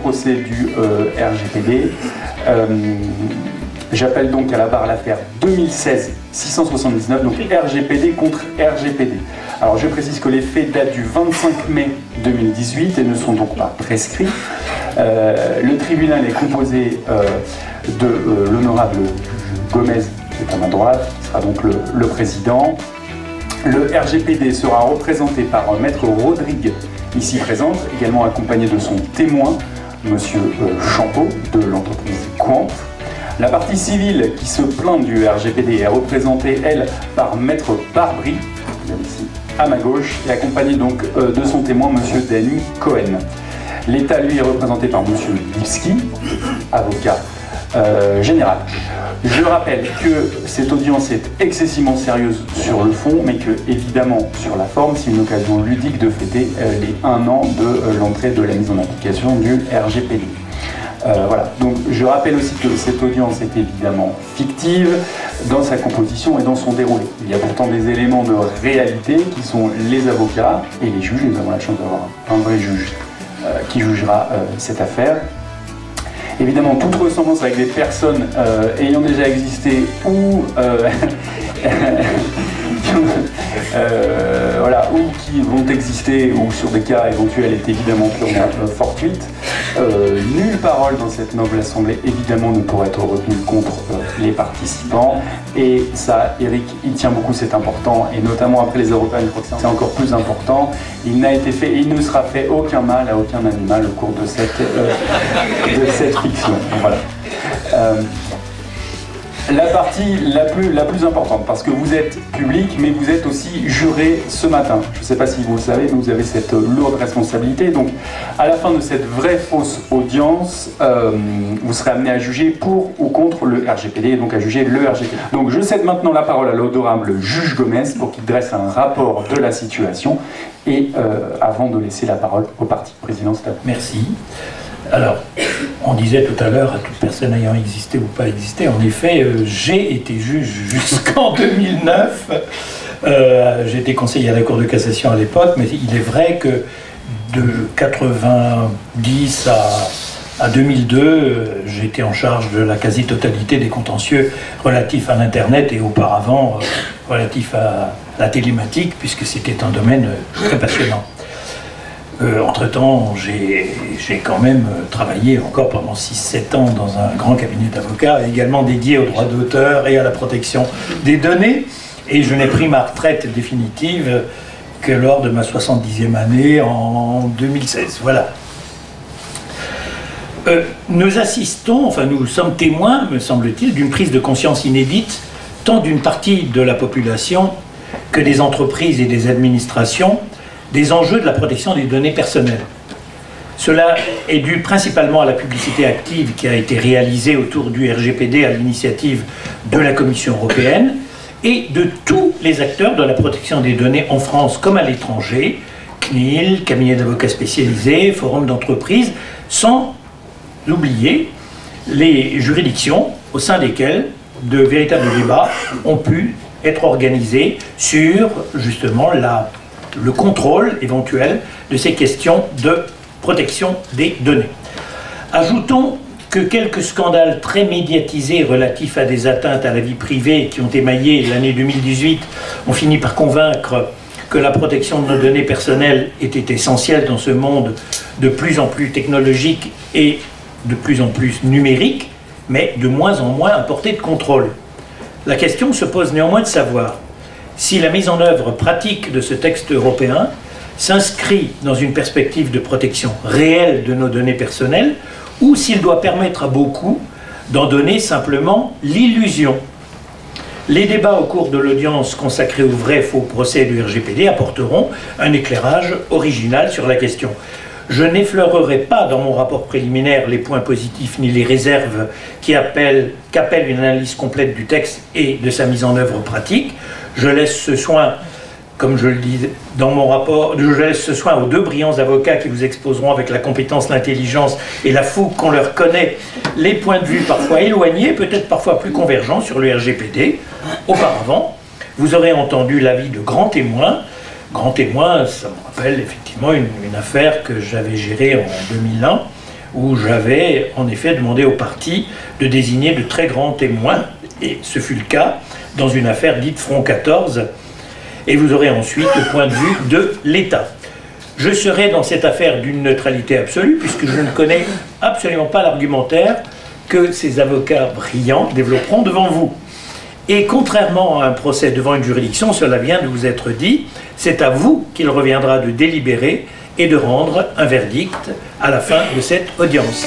procès du RGPD. J'appelle donc à la barre l'affaire 2016-679, donc RGPD contre RGPD. Alors je précise que les faits datent du 25 mai 2018 et ne sont donc pas prescrits. Le tribunal est composé de l'honorable Gomez, qui est à ma droite, qui sera donc le président. Le RGPD sera représenté par Maître Rodrigue, ici présente, également accompagné de son témoin, Monsieur Champeau, de l'entreprise Quant. La partie civile qui se plaint du RGPD est représentée, elle, par Maître Barbry, ici à ma gauche, et accompagnée donc de son témoin, Monsieur Danny Cohen. L'État, lui, est représenté par Monsieur Lipski, avocat général. Je rappelle que cette audience est excessivement sérieuse sur le fond, mais que, évidemment, sur la forme, c'est une occasion ludique de fêter les 1 an de l'entrée de la mise en application du RGPD. Voilà, donc je rappelle aussi que cette audience est évidemment fictive dans sa composition et dans son déroulé. Il y a pourtant des éléments de réalité qui sont les avocats et les juges. Nous avons la chance d'avoir un vrai juge qui jugera cette affaire. Évidemment, toute ressemblance avec des personnes ayant déjà existé ou voilà, ou qui vont exister ou sur des cas éventuels est évidemment purement fortuite. Nulle parole dans cette noble assemblée évidemment ne pourrait être retenue contre les participants, et ça, Eric, il tient beaucoup, c'est important, et notamment après les Européens, je crois que c'est encore plus important. Il n'a été fait et il ne sera fait aucun mal à aucun animal au cours de cette fiction. Voilà. La partie la plus importante, parce que vous êtes public, mais vous êtes aussi juré ce matin. Je ne sais pas si vous le savez, mais vous avez cette lourde responsabilité. Donc, à la fin de cette vraie fausse audience, vous serez amené à juger pour ou contre le RGPD, et donc à juger le RGPD. Donc, je cède maintenant la parole à l'honorable juge Gomez pour qu'il dresse un rapport de la situation, et avant de laisser la parole au parti président. Merci. Alors, on disait tout à l'heure, à toute personne ayant existé ou pas existé, en effet, j'ai été juge jusqu'en 2009. J'étais conseiller à la Cour de cassation à l'époque, mais il est vrai que de 90 à 2002, j'étais en charge de la quasi-totalité des contentieux relatifs à l'Internet et auparavant relatifs à la télématique, puisque c'était un domaine très passionnant. Entre-temps, j'ai quand même travaillé encore pendant 6-7 ans dans un grand cabinet d'avocats, également dédié aux droits d'auteur et à la protection des données. Et je n'ai pris ma retraite définitive que lors de ma 70e année en 2016. Voilà. Nous assistons, enfin nous sommes témoins, me semble-t-il, d'une prise de conscience inédite, tant d'une partie de la population que des entreprises et des administrations, des enjeux de la protection des données personnelles. Cela est dû principalement à la publicité active qui a été réalisée autour du RGPD à l'initiative de la Commission européenne et de tous les acteurs de la protection des données en France comme à l'étranger, CNIL, cabinet d'avocats spécialisés, forums d'entreprise, sans oublier les juridictions au sein desquelles de véritables débats ont pu être organisés sur justement le contrôle éventuel de ces questions de protection des données. Ajoutons que quelques scandales très médiatisés relatifs à des atteintes à la vie privée qui ont émaillé l'année 2018 ont fini par convaincre que la protection de nos données personnelles était essentielle dans ce monde de plus en plus technologique et de plus en plus numérique, mais de moins en moins à portée de contrôle. La question se pose néanmoins de savoir si la mise en œuvre pratique de ce texte européen s'inscrit dans une perspective de protection réelle de nos données personnelles ou s'il doit permettre à beaucoup d'en donner simplement l'illusion. Les débats au cours de l'audience consacrée au vrai-faux procès du RGPD apporteront un éclairage original sur la question. Je n'effleurerai pas dans mon rapport préliminaire les points positifs ni les réserves qu'appelle une analyse complète du texte et de sa mise en œuvre pratique. Je laisse ce soin, comme je le dis dans mon rapport, je laisse ce soin aux deux brillants avocats qui vous exposeront avec la compétence, l'intelligence et la fougue qu'on leur connaît les points de vue parfois éloignés, peut-être parfois plus convergents sur le RGPD. Auparavant, vous aurez entendu l'avis de grands témoins. Grands témoins, ça me rappelle effectivement une affaire que j'avais gérée en 2001, où j'avais en effet demandé au parti de désigner de très grands témoins, et ce fut le cas dans une affaire dite Front 14, et vous aurez ensuite le point de vue de l'État. Je serai dans cette affaire d'une neutralité absolue, puisque je ne connais absolument pas l'argumentaire que ces avocats brillants développeront devant vous. Et contrairement à un procès devant une juridiction, cela vient de vous être dit, c'est à vous qu'il reviendra de délibérer et de rendre un verdict à la fin de cette audience.